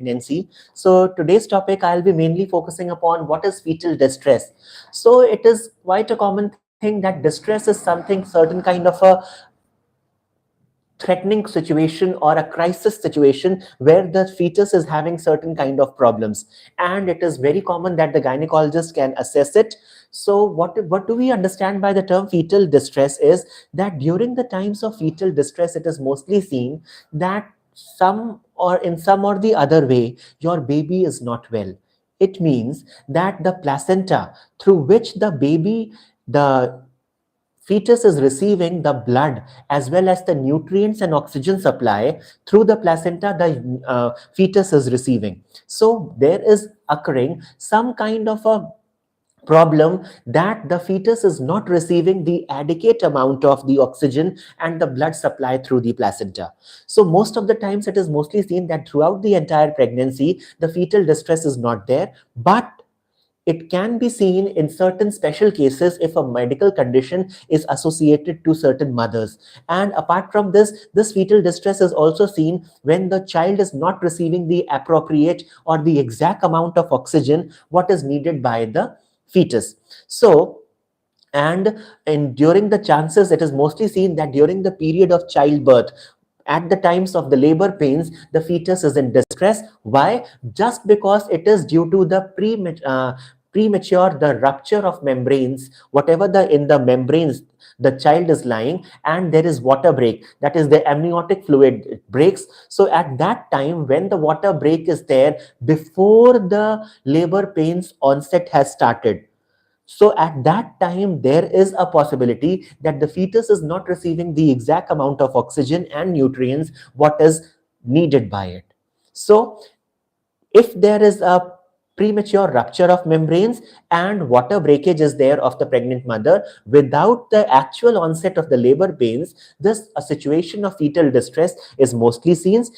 pregnancy. So today's topic, I'll be mainly focusing upon what is fetal distress. So it is quite a common thing that distress is something, certain kind of a threatening situation or a crisis situation where the fetus is having certain kind of problems, and it is very common that the gynecologist can assess it. So what do we understand by the term fetal distress is that during the times of fetal distress, it is mostly seen that some or in some or the other way your baby is not well. It means that the placenta through which the fetus is receiving the blood as well as the nutrients and oxygen supply through the placenta, the fetus is receiving. So there is occurring some kind of a problem that the fetus is not receiving the adequate amount of the oxygen and the blood supply through the placenta. So most of the times it is mostly seen that throughout the entire pregnancy the fetal distress is not there, but it can be seen in certain special cases if a medical condition is associated to certain mothers. And apart from this, this fetal distress is also seen when the child is not receiving the appropriate or the exact amount of oxygen what is needed by the fetus. So and during the chances, it is mostly seen that during the period of childbirth, at the times of the labor pains, the fetus is in distress. Why? Just because it is due to the premature, the rupture of membranes, whatever the in the membranes the child is lying, and there is water break, that is the amniotic fluid breaks. So at that time when the water break is there before the labor pains onset has started, so at that time, there is a possibility that the fetus is not receiving the exact amount of oxygen and nutrients what is needed by it. So if there is a premature rupture of membranes and water breakage is there of the pregnant mother without the actual onset of the labor pains, this a situation of fetal distress is mostly seen,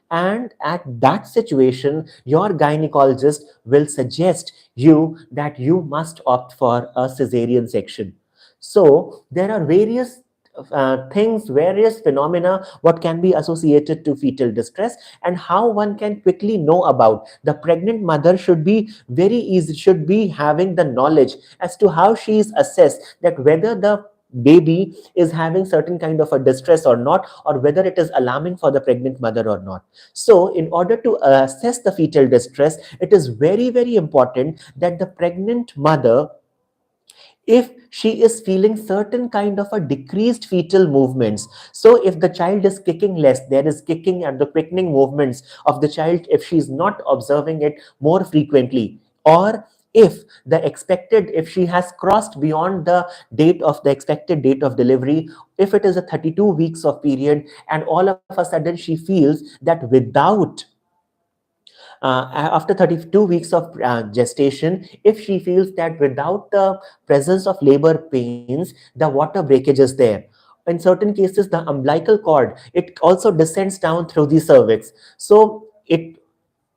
and at that situation your gynecologist will suggest you that you must opt for a cesarean section. So there are various phenomena what can be associated to fetal distress, and how one can quickly know about. The pregnant mother should be very easy, should be having the knowledge as to how she is assessed that whether the baby is having certain kind of a distress or not, or whether it is alarming for the pregnant mother or not. So in order to assess the fetal distress, it is very important that the pregnant mother, if she is feeling certain kind of a decreased fetal movements, so if the child is kicking less, there is kicking and the quickening movements of the child, if she is not observing it more frequently, or if she has crossed beyond the date of the expected date of delivery, if it is a 32 weeks of period and all of a sudden she feels that without after 32 weeks of gestation, if she feels that without the presence of labor pains, the water breakage is there. In certain cases, the umbilical cord, it also descends down through the cervix. So it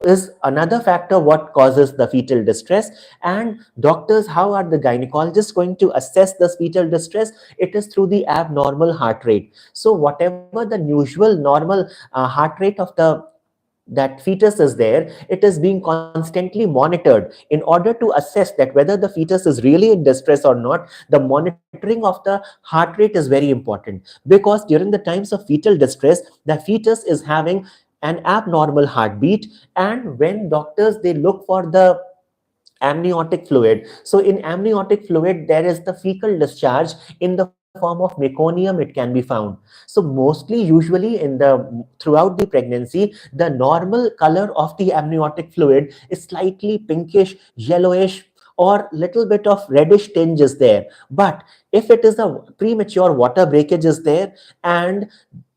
is another factor what causes the fetal distress. And doctors, how are the gynecologists going to assess this fetal distress? It is through the abnormal heart rate. So whatever the usual normal heart rate of the that fetus is there, it is being constantly monitored in order to assess that whether the fetus is really in distress or not. The monitoring of the heart rate is very important, because during the times of fetal distress, the fetus is having an abnormal heartbeat, and when doctors they look for the amniotic fluid, so in amniotic fluid there is the fecal discharge in the form of meconium, it can be found. So mostly usually in the throughout the pregnancy, the normal color of the amniotic fluid is slightly pinkish, yellowish, or little bit of reddish tinge is there. But if it is a premature water breakage is there, and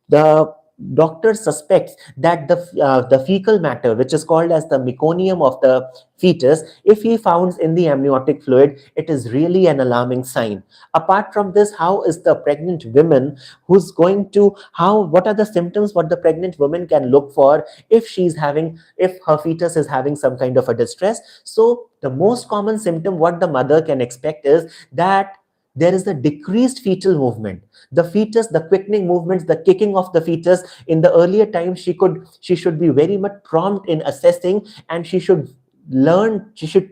the doctor suspects that the fecal matter, which is called as the meconium of the fetus, if he finds in the amniotic fluid, it is really an alarming sign. Apart from this, how is the pregnant woman who's going to how what are the symptoms what the pregnant woman can look for if her fetus is having some kind of a distress? So the most common symptom what the mother can expect is that there is a decreased fetal movement. The fetus, the quickening movements, the kicking of the fetus in the earlier times, she should be very much prompt in assessing, and she should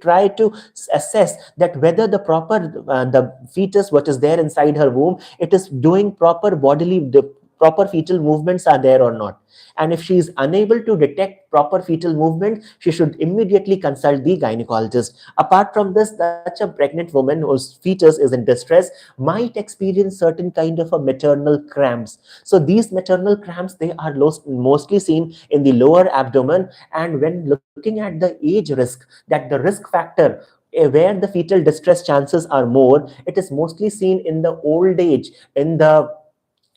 try to assess that whether the the fetus what is there inside her womb, it is doing the proper fetal movements are there or not. And if she is unable to detect proper fetal movement, she should immediately consult the gynecologist. Apart from this, such a pregnant woman whose fetus is in distress might experience certain kind of a maternal cramps. So these maternal cramps, they are mostly seen in the lower abdomen. And when looking at the age risk, that the risk factor where the fetal distress chances are more, it is mostly seen in the old age, in the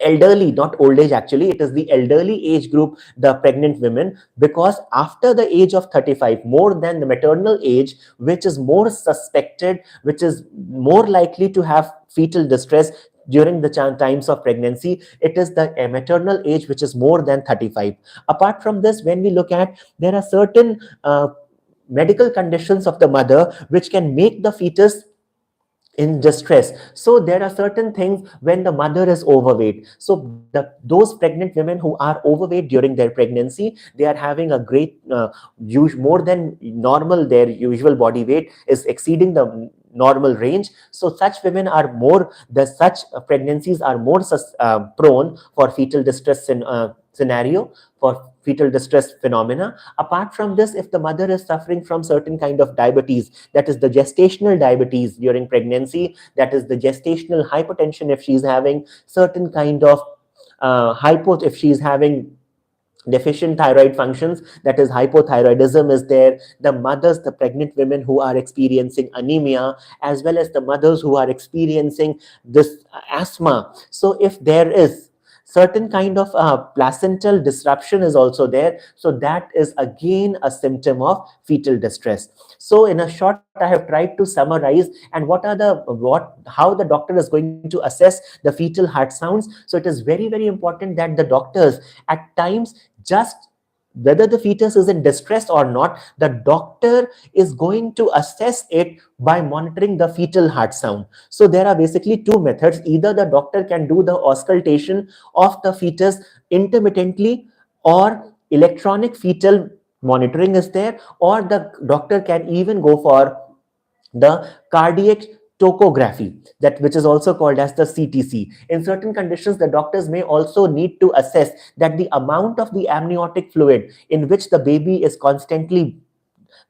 elderly, not old age actually, it is the elderly age group, the pregnant women, because after the age of 35, more than the maternal age, which is more suspected, which is more likely to have fetal distress during the times of pregnancy, it is the maternal age which is more than 35. Apart from this, when we look at, there are certain medical conditions of the mother which can make the fetus in distress. So there are certain things when the mother is overweight. So those pregnant women who are overweight during their pregnancy, they are having a great more than normal, their usual body weight is exceeding the normal range. So such women are more, the such pregnancies are more prone for fetal distress scenario, for fetal distress phenomena. Apart from this, if the mother is suffering from certain kind of diabetes, that is the gestational diabetes during pregnancy, that is the gestational hypertension, if she's having certain kind of if she's having deficient thyroid functions, that is hypothyroidism is there, the mothers, the pregnant women who are experiencing anemia, as well as the mothers who are experiencing this asthma. So if there is certain kind of placental disruption is also there, so that is again a symptom of fetal distress. So in a short, I have tried to summarize and what are the how the doctor is going to assess the fetal heart sounds. So it is very, very important that the doctors at times, just whether the fetus is in distress or not, the doctor is going to assess it by monitoring the fetal heart sound. So there are basically two methods: either the doctor can do the auscultation of the fetus intermittently, or electronic fetal monitoring is there, or the doctor can even go for the cardiac topography, that which is also called as the CTC. In certain conditions, the doctors may also need to assess that the amount of the amniotic fluid in which the baby is constantly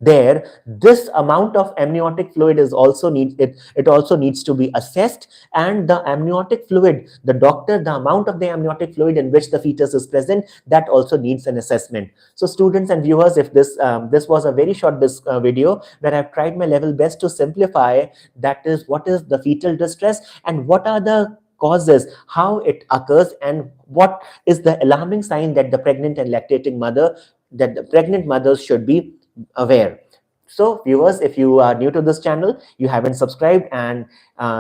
there, this amount of amniotic fluid is also it also needs to be assessed. And the amniotic fluid, the doctor, the amount of the amniotic fluid in which the fetus is present, that also needs an assessment. So students and viewers, if this was a very short video where I've tried my level best to simplify, that is what is the fetal distress and what are the causes, how it occurs, and what is the alarming sign that the pregnant and lactating mother, that the pregnant mothers should be aware. So viewers, if you are new to this channel, you haven't subscribed, and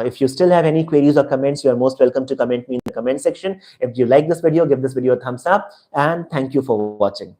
if you still have any queries or comments, you are most welcome to comment me in the comment section. If you like this video, give this video a thumbs up, and thank you for watching.